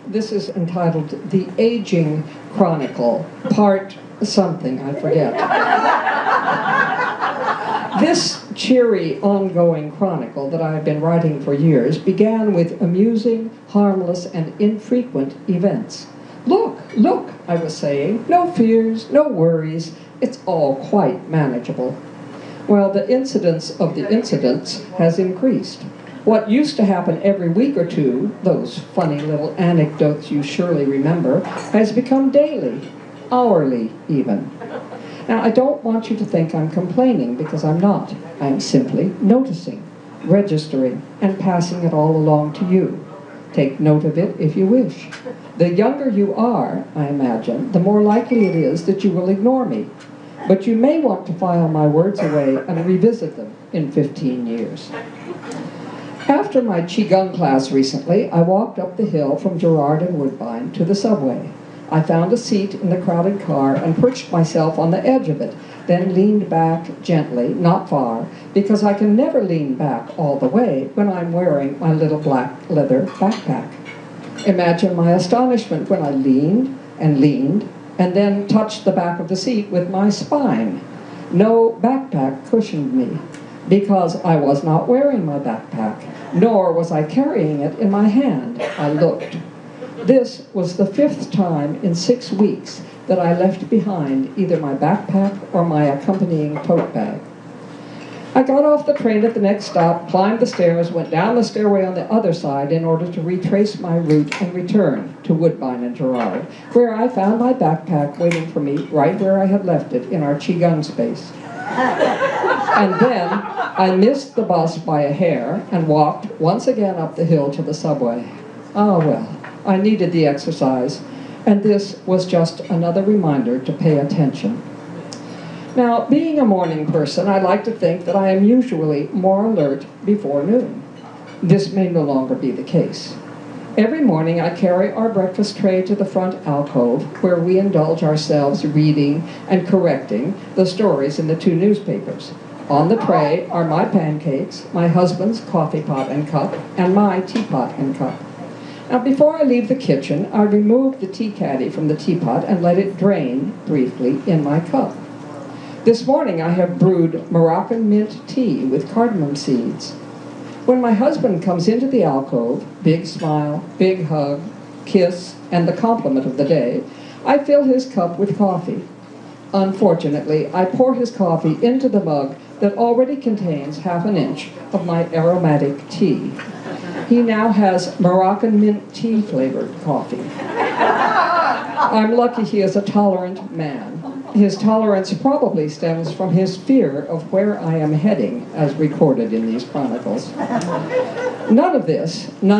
This is entitled The Aging Chronicle, part something, I forget. This cheery, ongoing chronicle that I have been writing for years began with amusing, harmless, and infrequent events. Look, look, I was saying, no fears, no worries, it's all quite manageable. Well, the incidence of the incidents has increased. What used to happen every week or two, those funny little anecdotes you surely remember, has become daily, hourly even. Now, I don't want you to think I'm complaining, because I'm not. I'm simply noticing, registering, and passing it all along to you. Take note of it if you wish. The younger you are, I imagine, the more likely it is that you will ignore me. But you may want to file my words away and revisit them in 15 years. After my Qigong class recently, I walked up the hill from Girard and Woodbine to the subway. I found a seat in the crowded car and perched myself on the edge of it, then leaned back gently, not far, because I can never lean back all the way when I'm wearing my little black leather backpack. Imagine my astonishment when I leaned, and then touched the back of the seat with my spine. No backpack cushioned me, because I was not wearing my backpack, nor was I carrying it in my hand. I looked. This was the 5th time in 6 weeks that I left behind either my backpack or my accompanying tote bag. I got off the train at the next stop, climbed the stairs, went down the stairway on the other side in order to retrace my route and return to Woodbine and Girard, where I found my backpack waiting for me right where I had left it in our Qigong space. And then I missed the bus by a hair and walked once again up the hill to the subway. Ah, well. I needed the exercise, and this was just another reminder to pay attention. Now, being a morning person, I like to think that I am usually more alert before noon. This may no longer be the case. Every morning I carry our breakfast tray to the front alcove, where we indulge ourselves reading and correcting the stories in the 2 newspapers. On the tray are my pancakes, my husband's coffee pot and cup, and my teapot and cup. Now, before I leave the kitchen, I remove the tea caddy from the teapot and let it drain briefly in my cup. This morning I have brewed Moroccan mint tea with cardamom seeds. When my husband comes into the alcove, big smile, big hug, kiss, and the compliment of the day, I fill his cup with coffee. Unfortunately, I pour his coffee into the mug that already contains half an inch of my aromatic tea. He now has Moroccan mint tea flavored coffee. I'm lucky he is a tolerant man. His tolerance probably stems from his fear of where I am heading, as recorded in these chronicles. None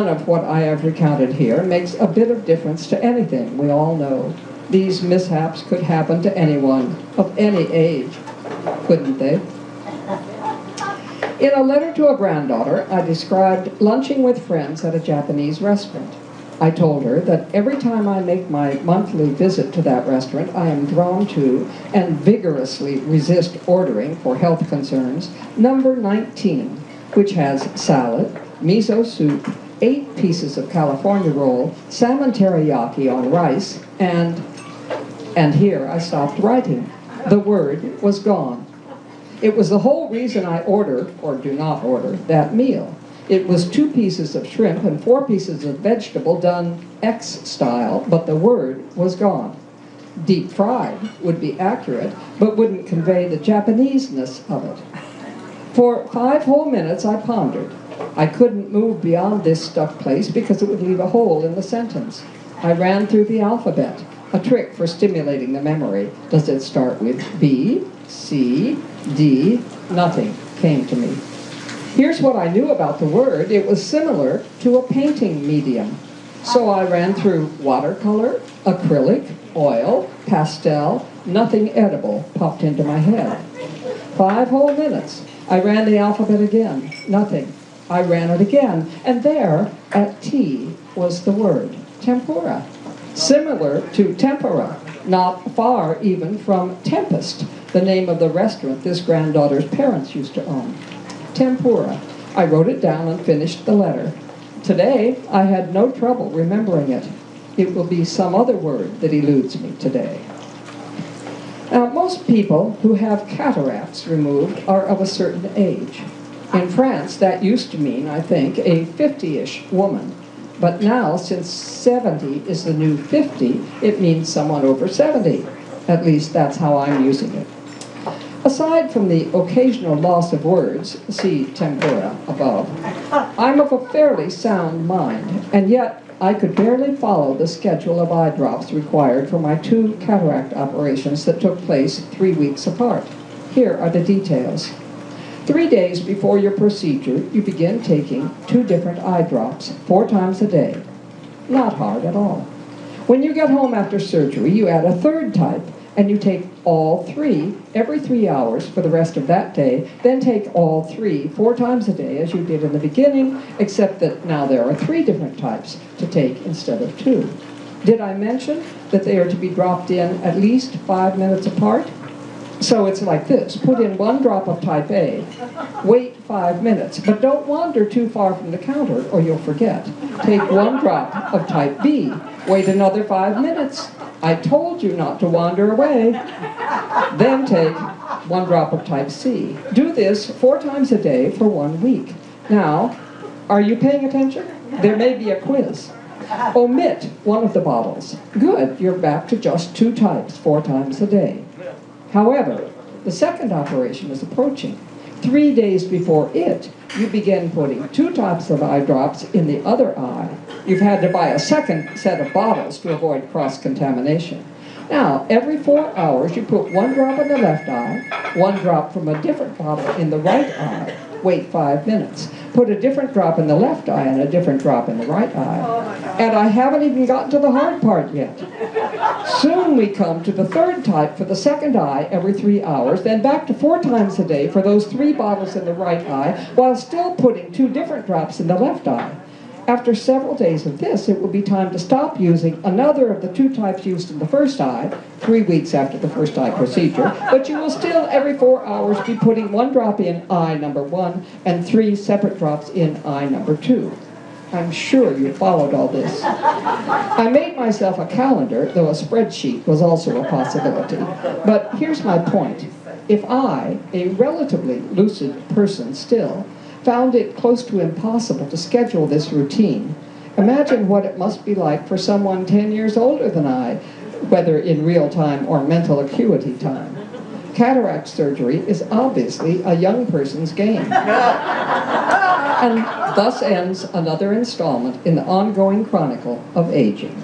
of what I have recounted here makes a bit of difference to anything we all know. These mishaps could happen to anyone of any age, couldn't they? In a letter to a granddaughter, I described lunching with friends at a Japanese restaurant. I told her that every time I make my monthly visit to that restaurant, I am drawn to and vigorously resist ordering, for health concerns, number 19, which has salad, miso soup, 8 pieces of California roll, salmon teriyaki on rice, and here I stopped writing. The word was gone. It was the whole reason I order, or do not order, that meal. It was 2 pieces of shrimp and 4 pieces of vegetable done X style, but the word was gone. Deep fried would be accurate, but wouldn't convey the Japanese-ness of it. For 5 whole minutes I pondered. I couldn't move beyond this stuck place because it would leave a hole in the sentence. I ran through the alphabet, a trick for stimulating the memory. Does it start with B, C, D? Nothing came to me. Here's what I knew about the word. It was similar to a painting medium. So I ran through watercolor, acrylic, oil, pastel. Nothing edible popped into my head. 5 whole minutes. I ran the alphabet again. Nothing. I ran it again. And there, at T, was the word, tempura. Similar to tempera, not far even from Tempest, the name of the restaurant this granddaughter's parents used to own. Tempura. I wrote it down and finished the letter. Today, I had no trouble remembering it. it will be some other word that eludes me today. Now, most people who have cataracts removed are of a certain age. In France, that used to mean, I think, a 50-ish woman. But now, since 70 is the new 50, it means someone over 70. At least that's how I'm using it. Aside from the occasional loss of words, see tempora above, I'm of a fairly sound mind, and yet I could barely follow the schedule of eye drops required for my 2 cataract operations that took place 3 weeks apart. Here are the details. 3 days before your procedure, you begin taking 2 different eye drops 4 times a day. Not hard at all. When you get home after surgery, you add a 3rd type, and you take all 3 every 3 hours for the rest of that day, then take all 3 4 times a day as you did in the beginning, except that now there are 3 different types to take instead of 2. Did I mention that they are to be dropped in at least 5 minutes apart? So it's like this. Put in 1 drop of type A, wait 5 minutes, but don't wander too far from the counter or you'll forget. Take 1 drop of type B, wait another 5 minutes. I told you not to wander away. Then take 1 drop of type C. Do this 4 times a day for 1 week. Now, are you paying attention? There may be a quiz. Omit 1 of the bottles. Good, you're back to just 2 types 4 times a day. However, the second operation is approaching. 3 days before it, you begin putting 2 types of eye drops in the other eye. You've had to buy a second set of bottles to avoid cross-contamination. Now, every 4 hours, you put 1 drop in the left eye, 1 drop from a different bottle in the right eye. Wait 5 minutes. Put a different drop in the left eye and a different drop in the right eye. And I haven't even gotten to the hard part yet. Soon we come to the 3rd type for the second eye every 3 hours, then back to 4 times a day for those 3 bottles in the right eye, while still putting 2 different drops in the left eye. After several days of this, it will be time to stop using another of the 2 types used in the first eye, 3 weeks after the first eye procedure, but you will still every 4 hours be putting 1 drop in eye number 1 and 3 separate drops in eye number 2. I'm sure you followed all this. I made myself a calendar, though a spreadsheet was also a possibility. But here's my point. If I, a relatively lucid person still, found it close to impossible to schedule this routine, imagine what it must be like for someone 10 years older than I, whether in real time or mental acuity time. Cataract surgery is obviously a young person's game. And thus ends another installment in the ongoing chronicle of aging.